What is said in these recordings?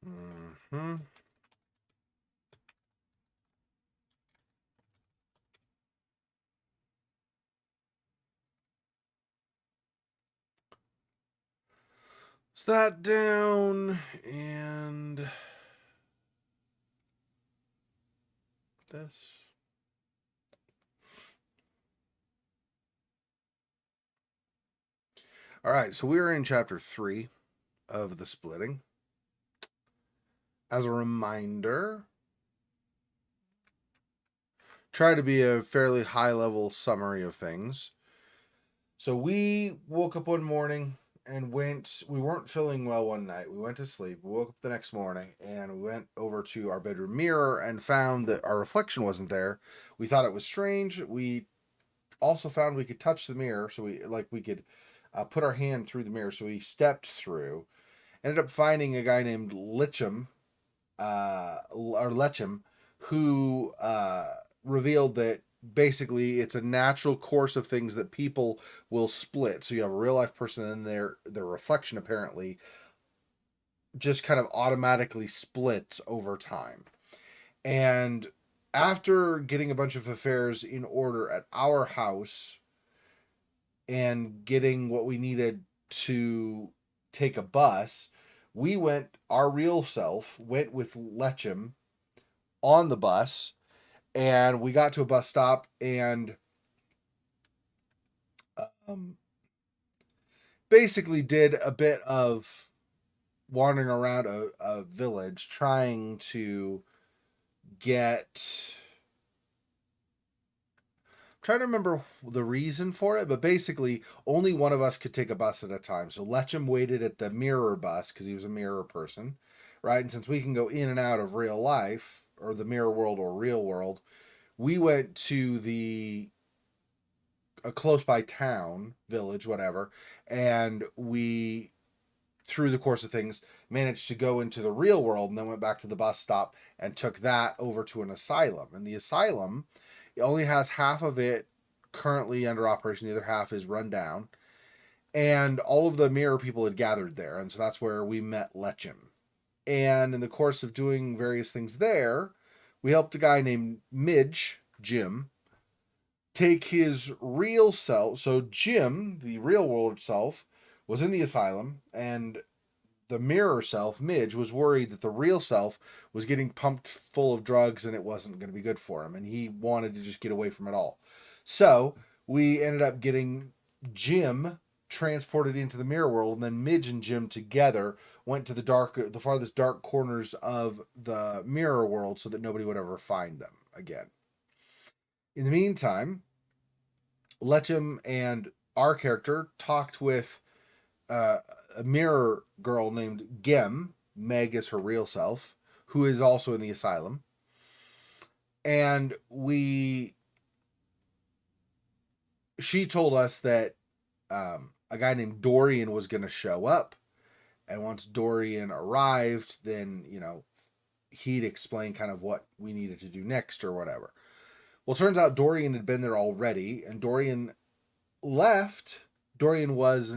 Mm-hmm. So that down and this. All right, so we're in chapter 3 of the splitting. As a reminder, try to be a fairly high level summary of things. So we woke up one morning and we weren't feeling well one night. We went to sleep. We woke up the next morning and we went over to our bedroom mirror and found that our reflection wasn't there. We thought it was strange. We also found we could touch the mirror, so we could put our hand through the mirror. So we stepped through. Ended up finding a guy named Lechem, who revealed that basically it's a natural course of things that people will split. So you have a real life person and their reflection apparently just kind of automatically splits over time. And after getting a bunch of affairs in order at our house and getting what we needed to take a bus, we went, our real self went with Lechem on the bus, and we got to a bus stop and um, basically did a bit of wandering around a village trying to get. I'm trying to remember the reason for it, but basically only one of us could take a bus at a time. So Lechem waited at the mirror bus because he was a mirror person, right? And since we can go in and out of real life or the mirror world or real world, we went to the a close by town, village, whatever, and we through the course of things managed to go into the real world and then went back to the bus stop and took that over to an asylum. And the asylum it only has half of it currently under operation, the other half is run down. And all of the mirror people had gathered there, and so that's where we met Lechem. And in the course of doing various things there, we helped a guy named Midge, Jim, take his real self. So Jim, the real world self, was in the asylum, and the mirror self, Midge, was worried that the real self was getting pumped full of drugs and it wasn't going to be good for him, and he wanted to just get away from it all. So we ended up getting Jim transported into the mirror world, and then Midge and Jim together went to the farthest dark corners of the mirror world so that nobody would ever find them again. In the meantime, Lechem and our character talked with uh, a mirror girl named Gem. Meg is her real self, who is also in the asylum. And she told us that a guy named Dorian was going to show up. And once Dorian arrived, then, he'd explain kind of what we needed to do next or whatever. Well, it turns out Dorian had been there already, and Dorian left. Dorian was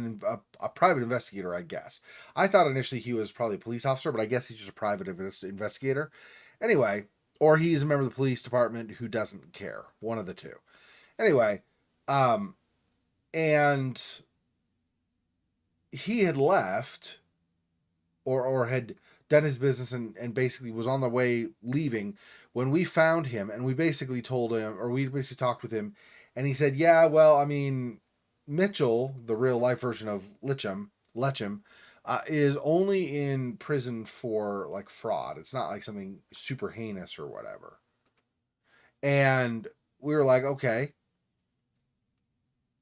a private investigator, I guess. I thought initially he was probably a police officer, but I guess he's just a private investigator. Anyway, or he's a member of the police department who doesn't care. One of the two. Anyway, um, and he had left or had done his business and basically was on the way leaving when we found him, and we basically told him, or we basically talked with him, and he said, yeah, well, I mean, Mitchell, the real life version of Lechem, is only in prison for like fraud. It's not like something super heinous or whatever. And we were like, okay.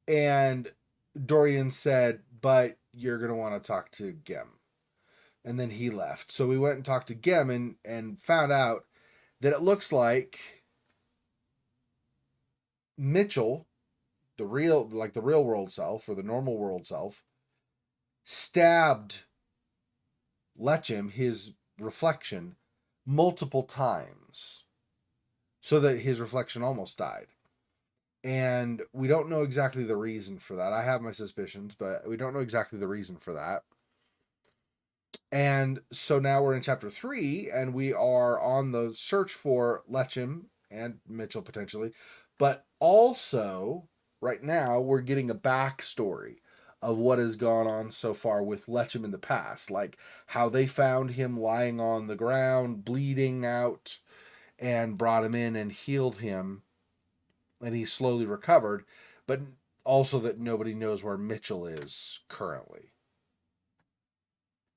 And Dorian said, but you're going to want to talk to Gem. And then he left. So we went and talked to Gem and found out that it looks like Mitchell, the real world self or the normal world self, stabbed Lechem, his reflection, multiple times so that his reflection almost died. And we don't know exactly the reason for that. I have my suspicions, but we don't know exactly the reason for that. And so now we're in chapter 3, and we are on the search for Letcham and Mitchell potentially. But also, right now, we're getting a backstory of what has gone on so far with Letcham in the past. Like how they found him lying on the ground, bleeding out, and brought him in and healed him. And he slowly recovered. But also that nobody knows where Mitchell is currently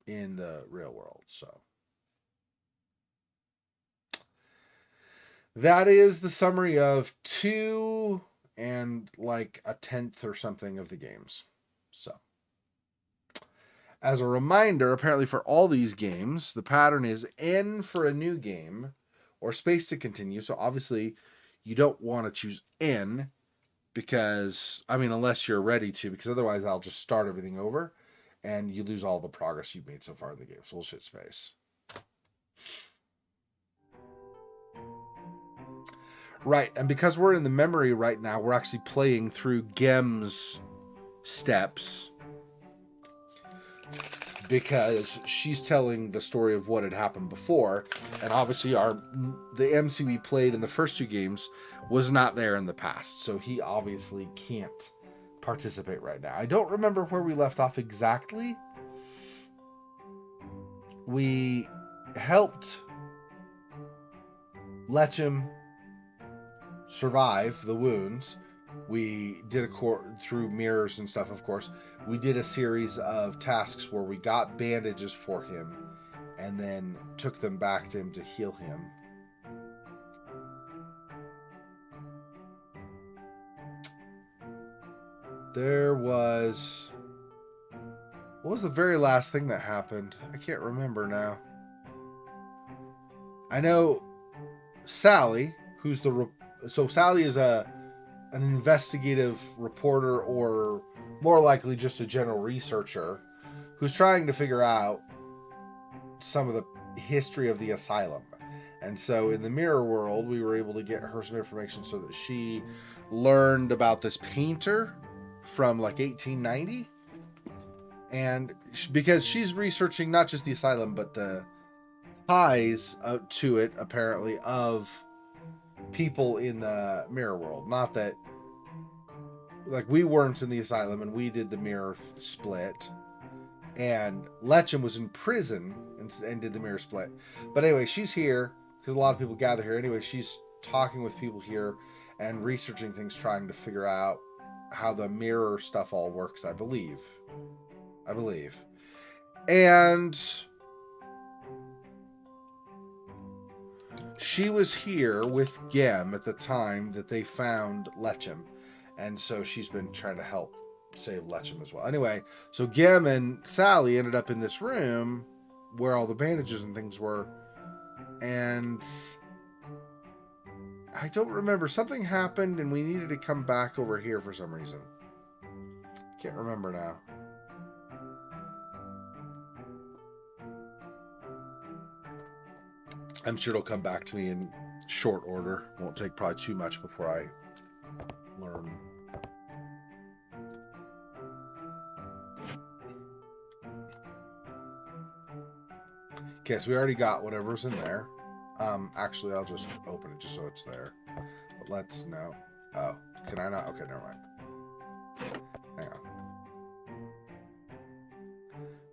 in the real world. So that is the summary of 2 and like a tenth or something of the games. So, as a reminder, apparently for all these games, the pattern is N for a new game or space to continue. So, obviously, you don't want to choose N because, I mean, unless you're ready to, because otherwise I'll just start everything over and you lose all the progress you've made so far in the game. So, we'll hit space. Right, and because we're in the memory right now, we're actually playing through Gem's steps because she's telling the story of what had happened before, and obviously the MC we played in the first 2 games was not there in the past, so he obviously can't participate right now. I don't remember where we left off exactly. We helped Letcham survive the wounds. We did through mirrors and stuff, of course. We did a series of tasks where we got bandages for him and then took them back to him to heal him. There was... What was the very last thing that happened? I can't remember now. I know Sally, who's so Sally is an investigative reporter, or more likely just a general researcher who's trying to figure out some of the history of the asylum. And so in the mirror world, we were able to get her some information so that she learned about this painter from like 1890. And because she's researching not just the asylum, but the ties to it, apparently, of people in the mirror world. Not that, like, we weren't in the asylum and we did the mirror split, and Letcham was in prison and did the mirror split. But anyway, she's here because a lot of people gather here. Anyway, she's talking with people here and researching things, trying to figure out how the mirror stuff all works, I believe. And she was here with Gem at the time that they found Letcham, and so she's been trying to help save Letcham as well. Anyway, so Gem and Sally ended up in this room where all the bandages and things were, and I don't remember. Something happened and we needed to come back over here for some reason. Can't remember now. I'm sure it'll come back to me in short order. Won't take probably too much before I learn. Okay, so we already got whatever's in there. Actually, I'll just open it just so it's there. But let's know. Oh, can I not? Okay, never mind. Hang on.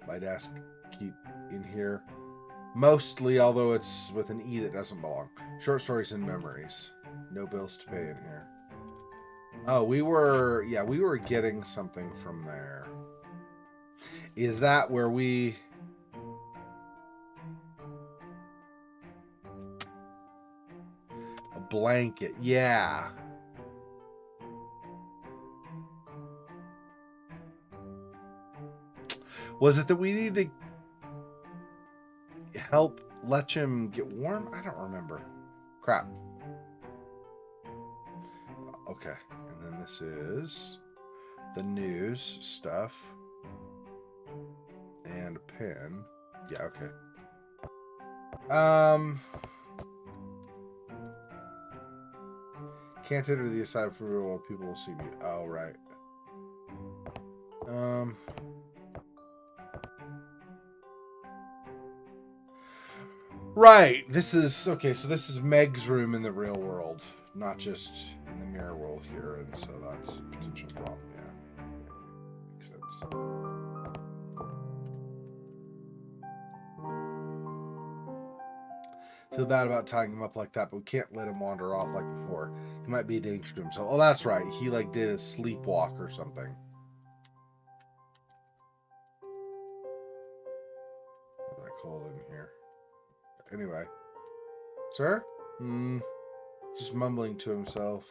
My desk keep in here. Mostly, although it's with an E that doesn't belong. Short stories and memories. No bills to pay in here. Oh, we were getting something from there. Is that where we... A blanket, yeah. Was it that we need to help Letcham get warm? I don't remember. Crap. Okay, and then this is the news stuff. And a pen. Yeah, okay. Can't enter the asylum for while people will see me. Oh, right. Right. This is okay. So this is Meg's room in the real world, not just in the mirror world here, and so that's a potential problem. Yeah, makes sense. Feel bad about tying him up like that, but we can't let him wander off like before. He might be a danger to himself. Oh, that's right. He like did a sleepwalk or something. What did I call it in here? Anyway, sir? Just mumbling to himself.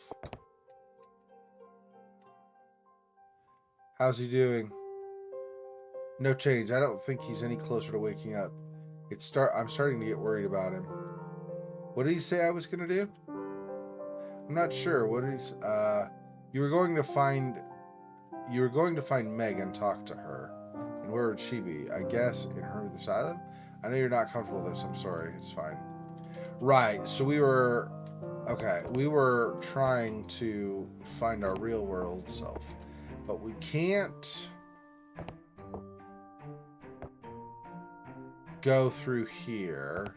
How's he doing? No change. I don't think he's any closer to waking up. I'm starting to get worried about him. What did he say I was gonna do? I'm not sure. What is you were going to find Meg and talk to her. And where would she be? I guess in her asylum? I know you're not comfortable with this. I'm sorry. It's fine. Right. So we were trying to find our real world self. But we can't go through here.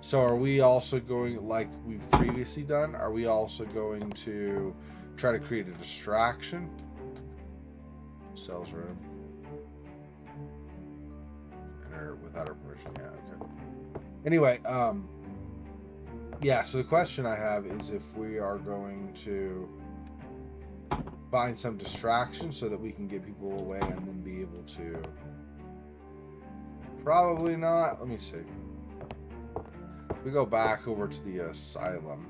So are we also going, like we've previously done, are we also going to try to create a distraction? Stella's room. Enter without her permission. Yeah, okay. Anyway, yeah, so the question I have is if we are going to find some distraction so that we can get people away and then be able to... Probably not. Let me see. We go back over to the asylum.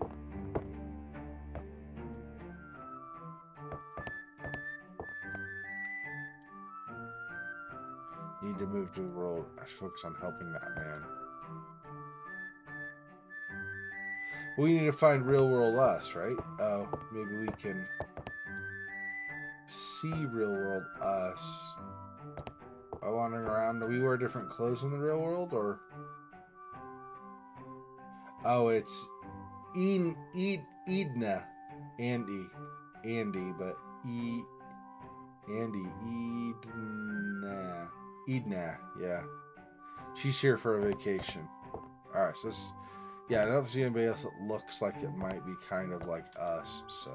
Need to move to the world. I should focus on helping that man. We need to find real world us, right? Oh, maybe we can see real world us by wandering around. Do we wear different clothes in the real world, or? Oh, it's Edna, Andy, but Edna, yeah. She's here for a vacation. All right, so this, yeah, I don't see anybody else that looks like it might be kind of like us, so.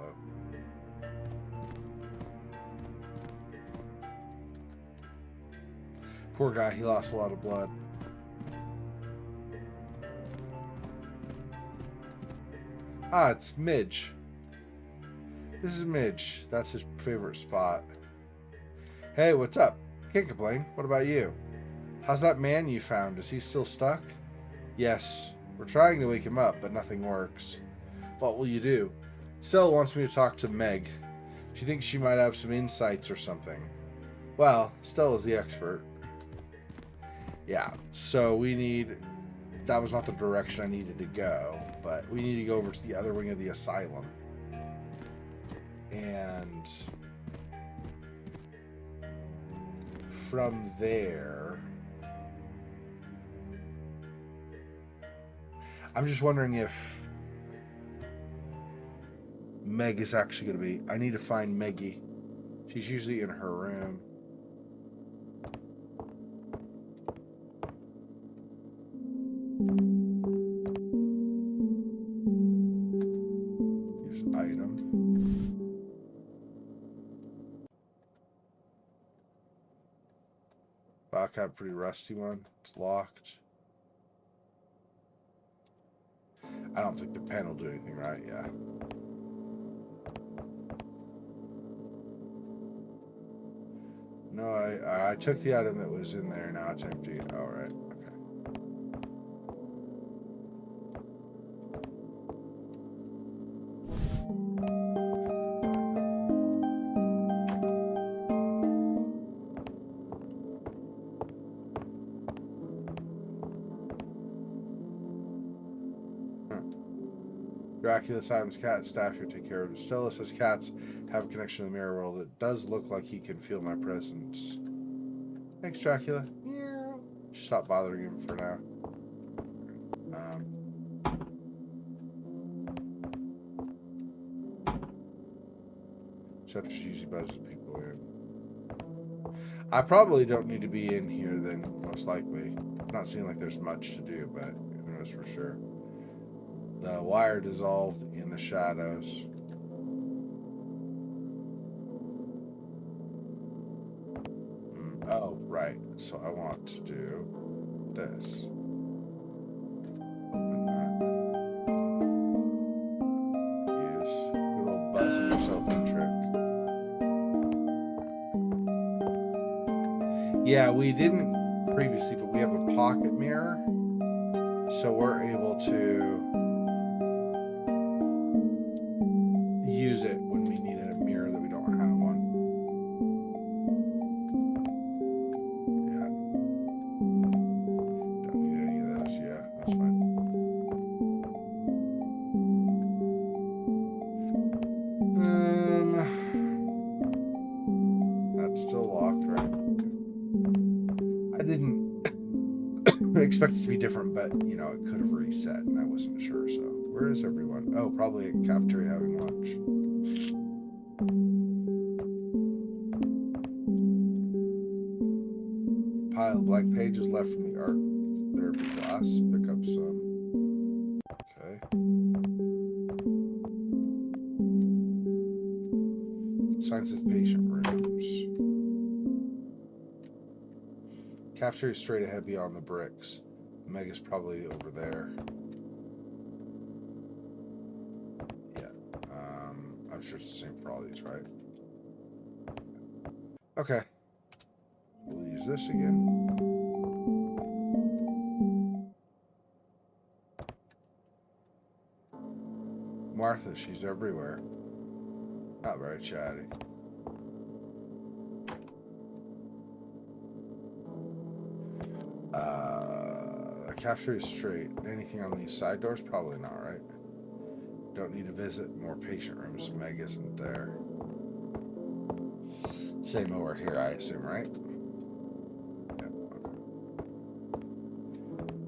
Poor guy, he lost a lot of blood. Ah, it's Midge. This is Midge. That's his favorite spot. Hey, what's up? Can't complain. What about you? How's that man you found? Is he still stuck? Yes. We're trying to wake him up, but nothing works. What will you do? Stella wants me to talk to Meg. She thinks she might have some insights or something. Well, Stella's the expert. Yeah, so we need... That was not the direction I needed to go, but we need to go over to the other wing of the asylum. And from there, I'm just wondering if Meg is actually going to be... I need to find Meggie. She's usually in her room. Use item. Wow, I got a pretty rusty one. It's locked. I don't think the pen will do anything right, yeah. No, I took the item that was in there. Now it's empty. All right. Okay. Dracula, Simon's cat, staff here take care of it. Stella says cats have a connection to the mirror world. It does look like he can feel my presence. Thanks, Dracula. Yeah. Should stop bothering him for now. Except she usually buzzes people in. I probably don't need to be in here then, most likely. Not seeming like there's much to do, but who knows for sure. The wire dissolved in the shadows. Oh, right. So I want to do this. Open that. Use good old buzzing yourself in trick. Yeah, we didn't previously, but we have a pocket mirror, so we're able to use it when we need a mirror that we don't have one. Yeah. Don't need any of those. Yeah, that's fine. That's still locked, right? I didn't expect it to be different, but you know, it could have reset and I wasn't sure. So where is everyone? Oh, probably at cafeteria having lunch. Pile of blank pages left from the art therapy class. Pick up some. Okay. Signs of patient rooms. Cafeteria straight ahead beyond the bricks. Meg is probably over there. Yeah. I'm sure it's the same for all these, right? Okay. We'll use this again. Martha, she's everywhere. Not very chatty. Cafeteria straight. Anything on these side doors? Probably not, right? Don't need to visit more patient rooms. Meg isn't there. Same over here, I assume, right? Yep.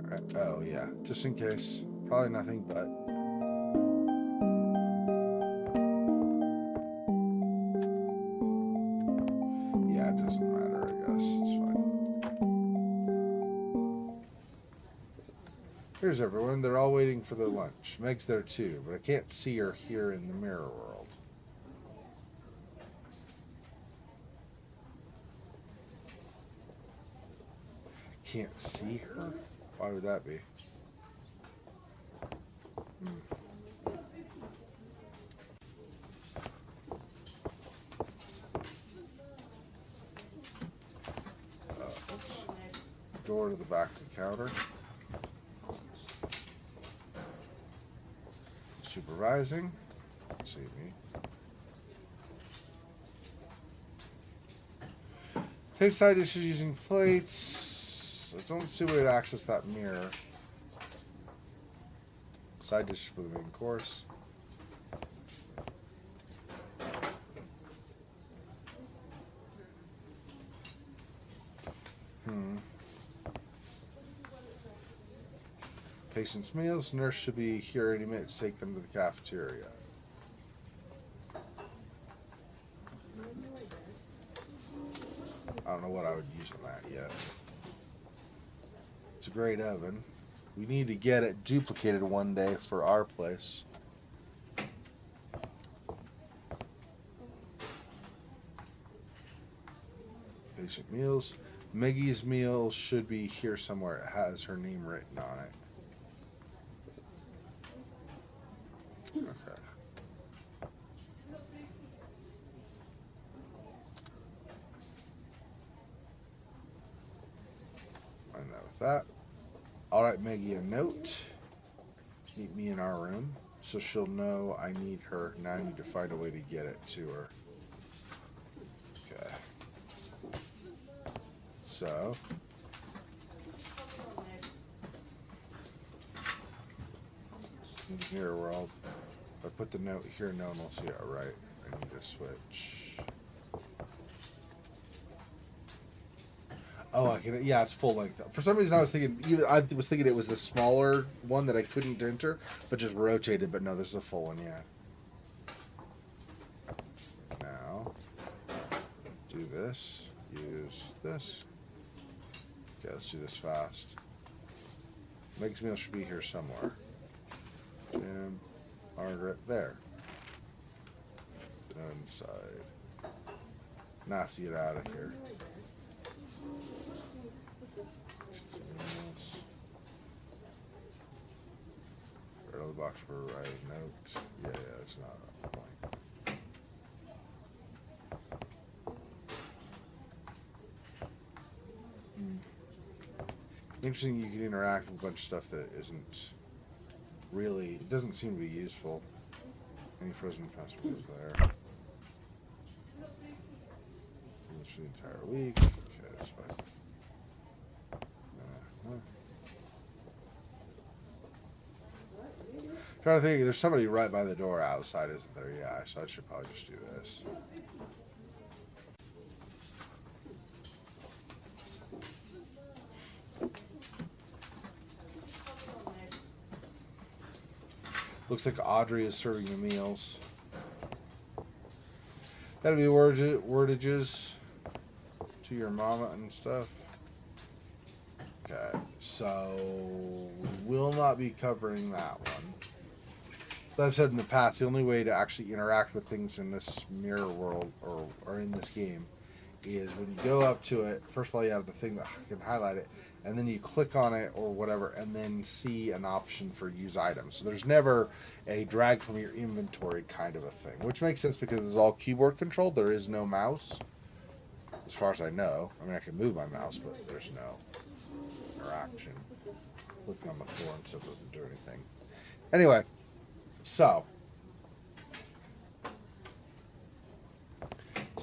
Okay. Alright. Oh, yeah. Just in case. Probably nothing but. Yeah, it doesn't matter, I guess. It's fine. Here's everyone. They're all waiting for their lunch. Meg's there too, but I can't see her here in the mirror world. Can't see her? Why would that be? Oops. Door to the back of the counter. Supervising. Let's see me. Take side dishes using plates. I don't see a way to access that mirror. Side dishes for the main course. Patient's meals. Nurse should be here any minute to take them to the cafeteria. I don't know what I would use on that yet. It's a great oven. We need to get it duplicated one day for our place. Patient meals. Maggie's meal should be here somewhere. It has her name written on it. Okay. Find out with that. I'll write Maggie a note. Meet me in our room. So she'll know I need her. Now I need to find a way to get it to her. Okay. So. In here world. If I put the note here, no one will see it. Right. I need to switch. Oh, I can. Yeah, it's full length. For some reason, I was thinking it was the smaller one that I couldn't enter, but just rotated. But no, this is a full one. Yeah. Now, do this. Use this. Okay, let's do this fast. Meg's meal should be here somewhere. Jim, Margaret, there. Inside. Now I have to get out of here. Another box for writing notes. Yeah, it's not a point. Interesting, you can interact with a bunch of stuff that isn't really, it doesn't seem to be useful. Any frozen customers there. For the entire week. Okay, that's fine. Trying to think, there's somebody right by the door outside, isn't there? Yeah, so I should probably just do this. Looks like Audrey is serving the meals. That'll be wordages to your mama and stuff. Okay, so we will not be covering that one. As I've said in the past, the only way to actually interact with things in this mirror world or in this game is when you go up to it, first of all you have the thing that can highlight it, and then you click on it or whatever, and then see an option for use items. So there's never a drag from your inventory kind of a thing, which makes sense because it's all keyboard controlled. There is no mouse, as far as I know. I mean, I can move my mouse, but there's no interaction. Clicking on the floor and stuff doesn't do anything. Anyway, so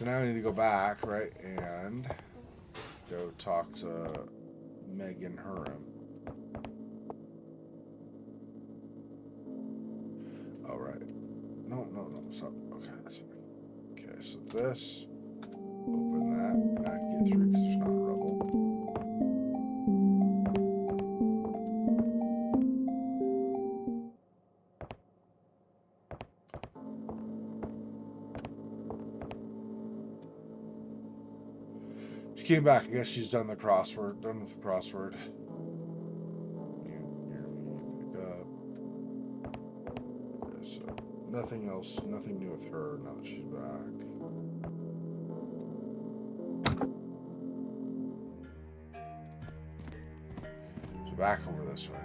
now I need to go back, right, and go talk to Meg in her room. Oh, right. No. Stop. Okay, that's fine. Okay, so this. Open that. Not get through because there's not rubble. She came back. I guess she's done the crossword. Done with the crossword. So nothing else. Nothing new with her now that she's back. So back over this way.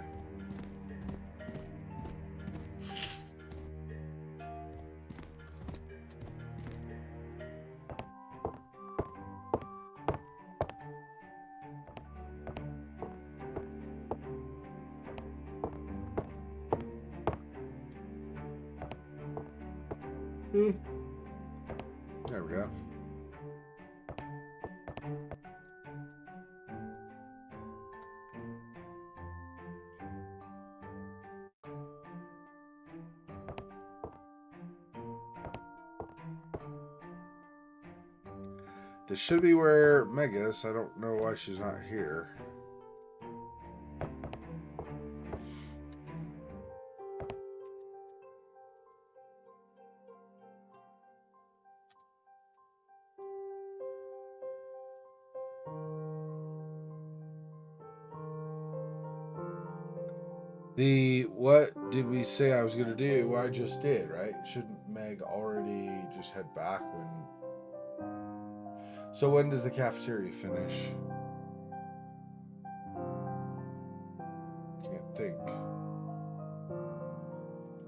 There we go. This should be where Meg is. I don't know why she's not here. What did we say I was going to do? Well, I just did, right? Shouldn't Meg already just head back when... So when does the cafeteria finish? Can't think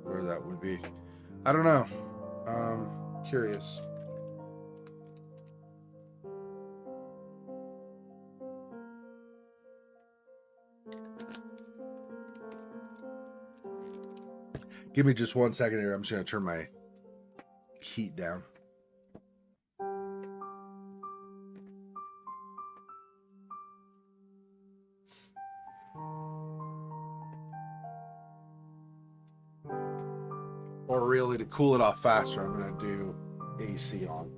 where that would be. I don't know. Curious. Give me just 1 second here. I'm just going to turn my heat down. Or really, to cool it off faster, I'm going to do AC on.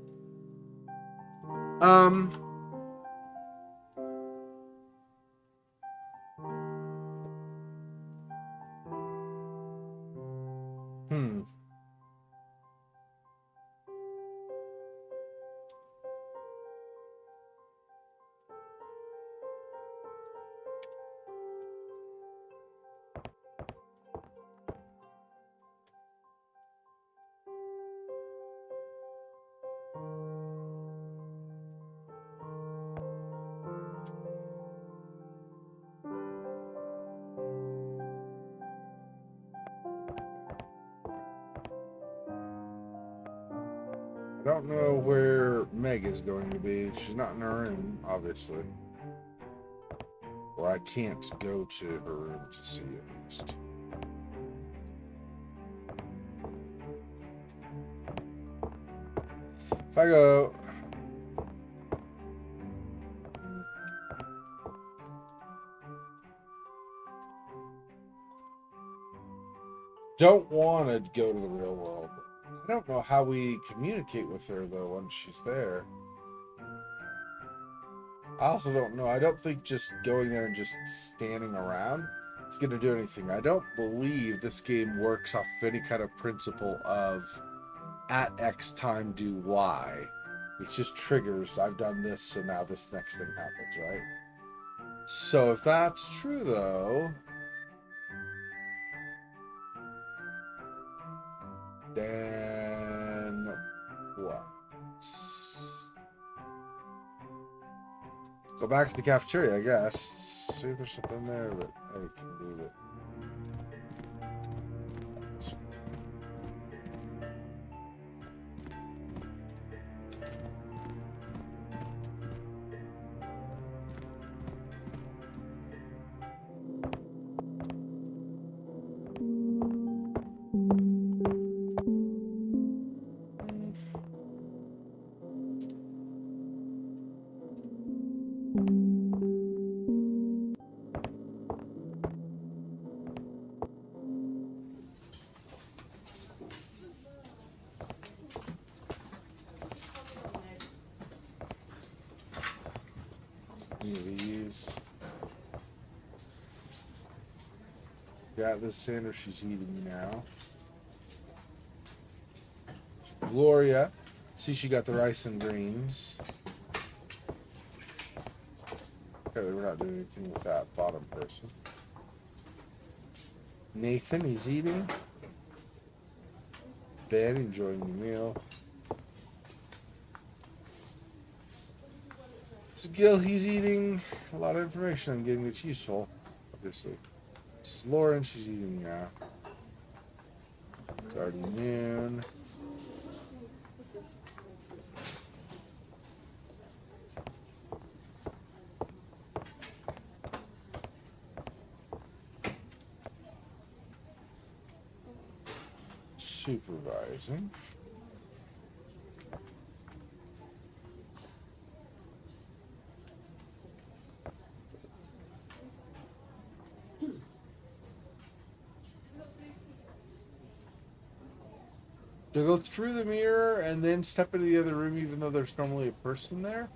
don't know where Meg is going to be. She's not in her room, obviously. Or I can't go to her room to see at least. If I go... Don't want to go to the real world. I don't know how we communicate with her, though, once she's there. I also don't know. I don't think just going there and just standing around is going to do anything. I don't believe this game works off any kind of principle of at X time do Y. It just triggers, I've done this, so now this next thing happens, right? So if that's true, though, then what? Go back to the cafeteria, I guess. See if there's something there that I can do that. These. Got this Sanders, she's eating now. Gloria, see she got the rice and greens. Okay, we're not doing anything with that bottom person. Nathan, he's eating. Ben, enjoying the meal. Gil, he's eating. A lot of information I'm getting that's useful, obviously. This is Lauren, she's eating now. Guardian Noon. Supervising. To go through the mirror and then step into the other room even though there's normally a person there?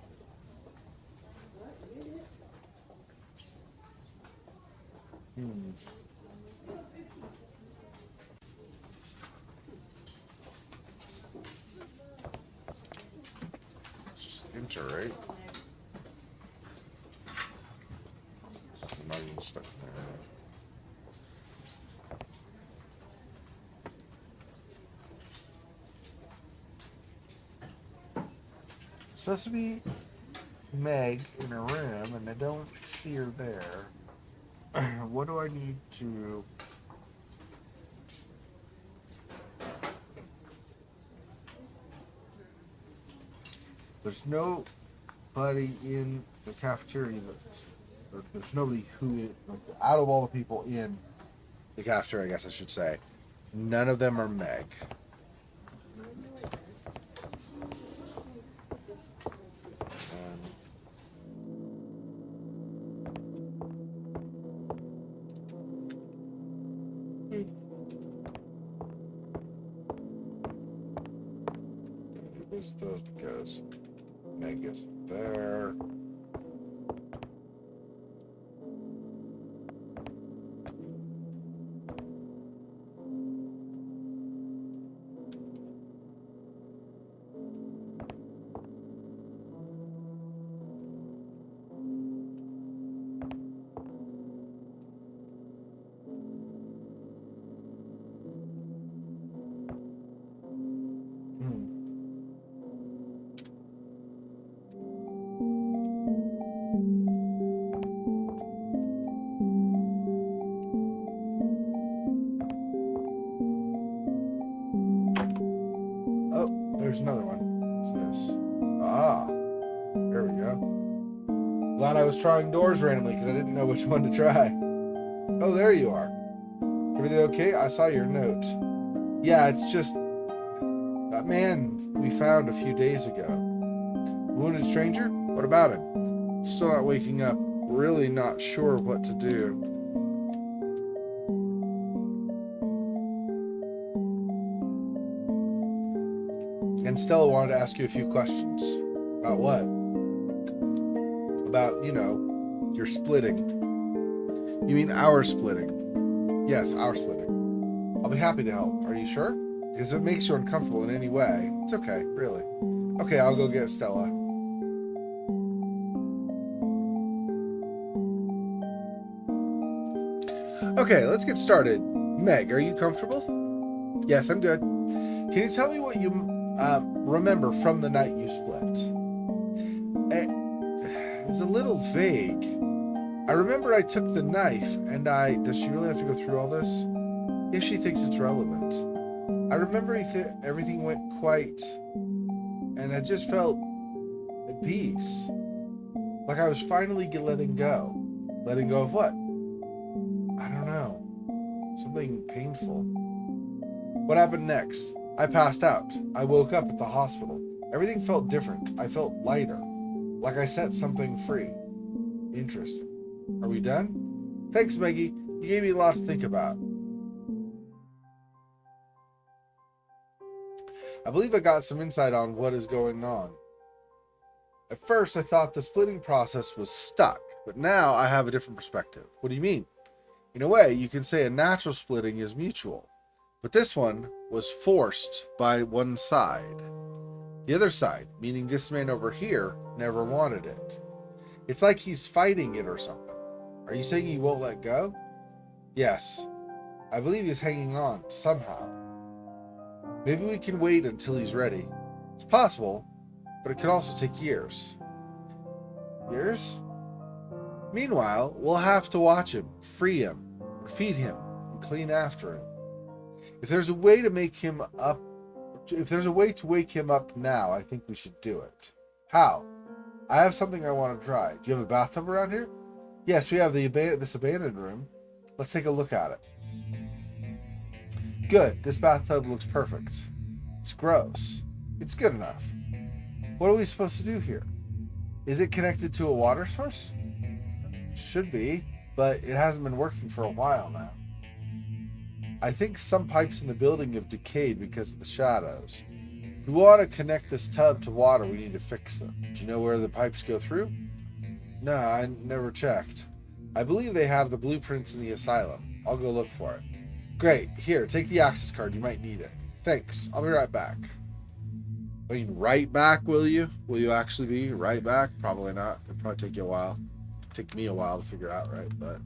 Just enter, right? I'm not even stuck there. It's supposed to be Meg in her room, and I don't see her there. What do I need to... There's nobody in the cafeteria there's nobody who, like, out of all the people in the cafeteria, I guess I should say, none of them are Meg. Those because Meg isn't there. Glad I was trying doors randomly because I didn't know which one to try. Oh, there you are. Everything okay? I saw your note. Yeah, it's just that man we found a few days ago. Wounded stranger? What about him? Still not waking up. Really not sure what to do. And Stella wanted to ask you a few questions. About what? About, your splitting. You mean our splitting? Yes, our splitting. I'll be happy to help. Are you sure? Because if it makes you uncomfortable in any way, it's okay, really. Okay, I'll go get Stella. Okay, let's get started. Meg, are you comfortable? Yes, I'm good. Can you tell me what you remember from the night you split? It's a little vague. I remember I took the knife and does she really have to go through all this? If she thinks it's relevant. I remember everything went quite, and I just felt at peace. Like I was finally letting go. Letting go of what? I don't know. Something painful. What happened next? I passed out. I woke up at the hospital. Everything felt different. I felt lighter. Like I set something free. Interesting. Are we done? Thanks, Maggie. You gave me a lot to think about. I believe I got some insight on what is going on. At first, I thought the splitting process was stuck, but now I have a different perspective. What do you mean? In a way, you can say a natural splitting is mutual, but this one was forced by one side. The other side, meaning this man over here, never wanted it. It's like he's fighting it or something. Are you saying he won't let go? Yes. I believe he's hanging on, somehow. Maybe we can wait until he's ready. It's possible, but it could also take years. Years? Meanwhile, we'll have to watch him, free him, feed him, and clean after him. If there's a way to wake him up now, I think we should do it. How? I have something I want to try. Do you have a bathtub around here? Yes, we have this abandoned room. Let's take a look at it. Good. This bathtub looks perfect. It's gross. It's good enough. What are we supposed to do here? Is it connected to a water source? Should be, but it hasn't been working for a while now. I think some pipes in the building have decayed because of the shadows. If we want to connect this tub to water, we need to fix them. Do you know where the pipes go through? No, I never checked. I believe they have the blueprints in the asylum. I'll go look for it. Great. Here, take the access card. You might need it. Thanks. I'll be right back. I mean, right back, will you? Will you actually be right back? Probably not. It'll probably take you a while. Take me a while to figure out, right? But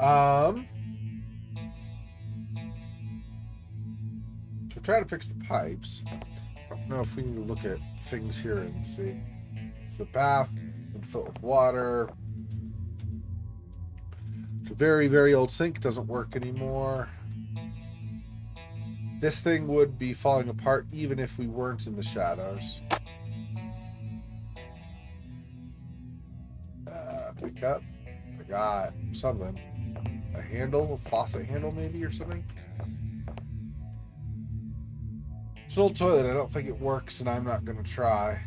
so try to fix the pipes. I don't know if we need to look at things here and see. It's the bath and fill it with water. It's a very, very old sink. Doesn't work anymore. This thing would be falling apart even if we weren't in the shadows. Pick up. I got something. A handle, a faucet handle maybe or something. It's an old toilet. I don't think it works and I'm not going to try.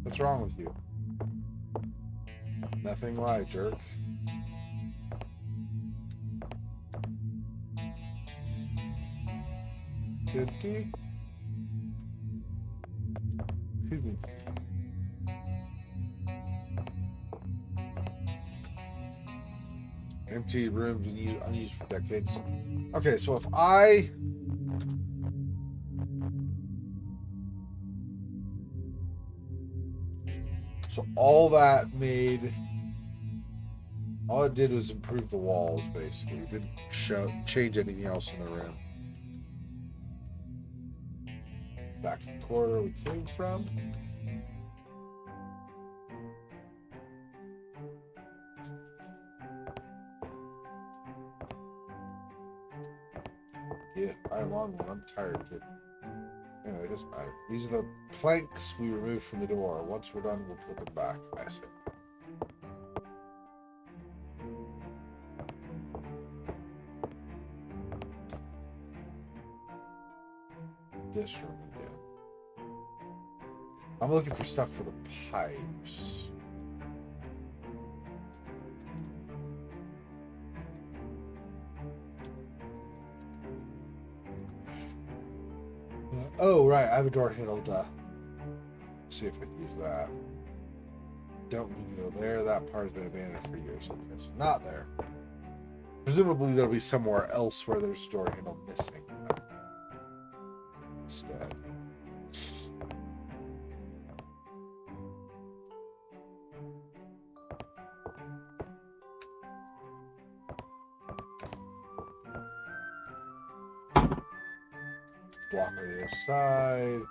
What's wrong with you? Nothing. Why, jerk? Empty? Excuse me. Empty rooms unused for decades. Okay, so if I all it did was improve the walls, basically. It didn't change anything else in the room. Back to the corridor we came from. Yeah, I'm on one. I'm tired, kid. Anyway, it doesn't matter. These are the planks we removed from the door. Once we're done, we'll put them back. I see. This room again. I'm looking for stuff for the pipes. Oh, right. I have a door handle. Let's see if I can use that. Don't need to go there. That part has been abandoned for years. Okay, so not there. Presumably there'll be somewhere else where there's a door handle missing. Instead. Block on the other side.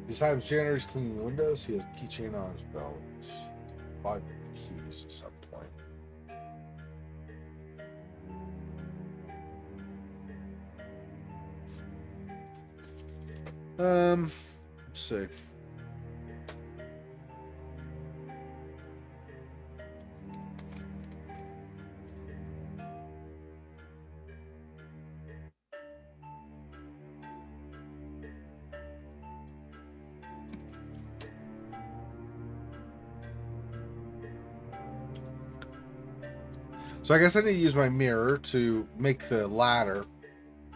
Besides janitor's cleaning the windows, he has a keychain on his belt. Buy the keys at some point. Let's see. So I guess I need to use my mirror to make the ladder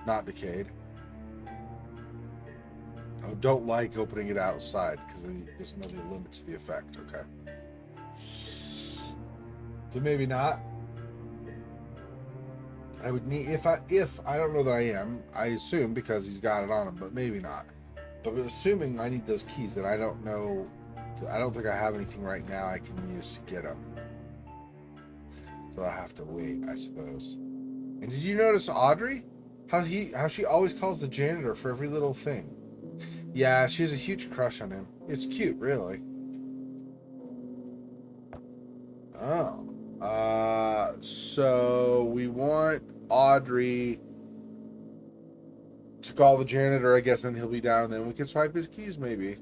not decayed. I don't like opening it outside because there's no limit to the effect. Okay. So maybe not. I would need if I don't know that I am. I assume because he's got it on him, but maybe not. But assuming I need those keys, that I don't know. I don't think I have anything right now I can use to get them. So I have to wait, I suppose. And did you notice Audrey? How she always calls the janitor for every little thing. Yeah, she has a huge crush on him. It's cute, really. Oh. So we want Audrey to call the janitor, I guess, and he'll be down, and then we can swipe his keys, maybe.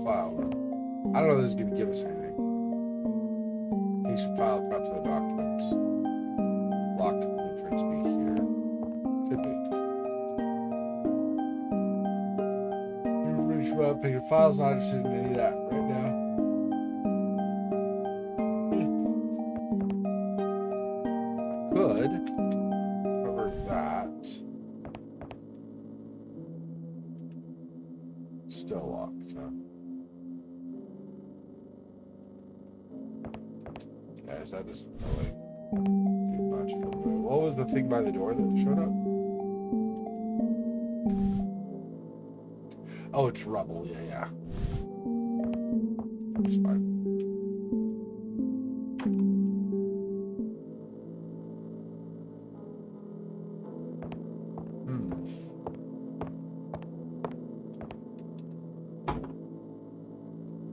File room. I don't know if this is going to give us anything. Patient file, perhaps the documents. Lock blueprints be here. Could be. Information about patient files, not interested in any of that right now. Could cover that. Still locked, huh? Guys, that doesn't really do much for me. What was the thing by the door that showed up? Oh, it's rubble. Yeah. It's fine.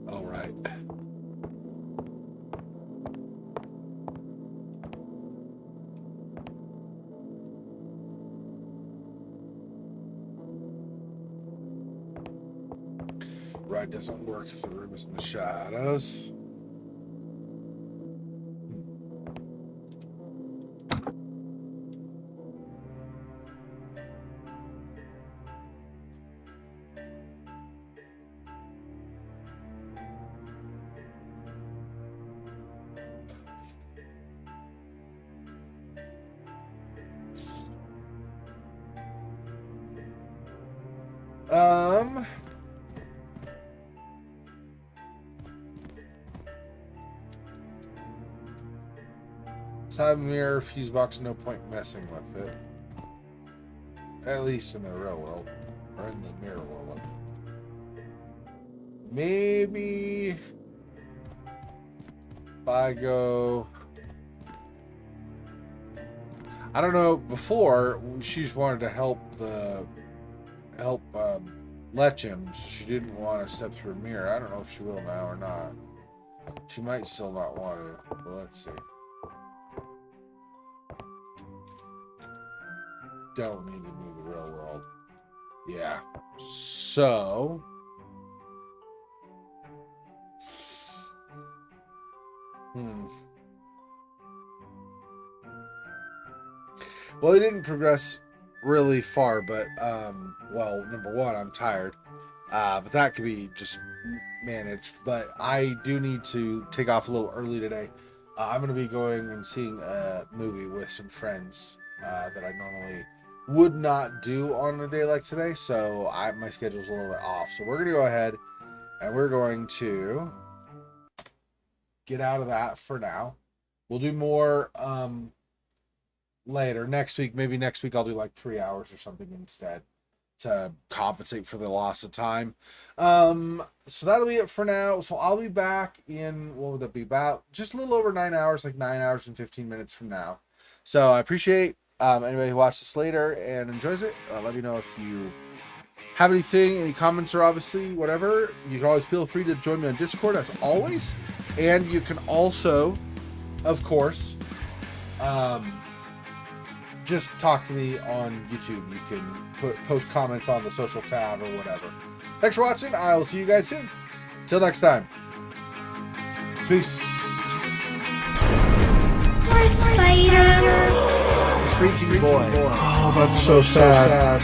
All right. Right doesn't work if the room is in the shadows. Side mirror, fuse box, no point messing with it. At least in the real world. Or in the mirror world. Maybe if I go... I don't know, before she just wanted to help Letchim, so she didn't want to step through a mirror. I don't know if she will now or not. She might still not want to, but let's see. Don't need to move the real world. Yeah. So... Well, it didn't progress really far, but, well, number one, I'm tired. But that could be just managed. But I do need to take off a little early today. I'm going to be going and seeing a movie with some friends that I normally would not do on a day like today. So my schedule's a little bit off. So we're going to go ahead and we're going to get out of that for now. We'll do more later. Next week, maybe next week I'll do like 3 hours or something instead to compensate for the loss of time. So that'll be it for now. So I'll be back in, what would that be, about just a little over 9 hours, like 9 hours and 15 minutes from now. So I appreciate anybody who watches this later and enjoys it. Let me know if you have anything, any comments, or obviously whatever. You can always feel free to join me on Discord as always. And you can also, of course, just talk to me on YouTube. You can post comments on the social tab or whatever. Thanks for watching. I will see you guys soon. Till next time. Peace. Spider. Freaky boy. Oh, that's so sad.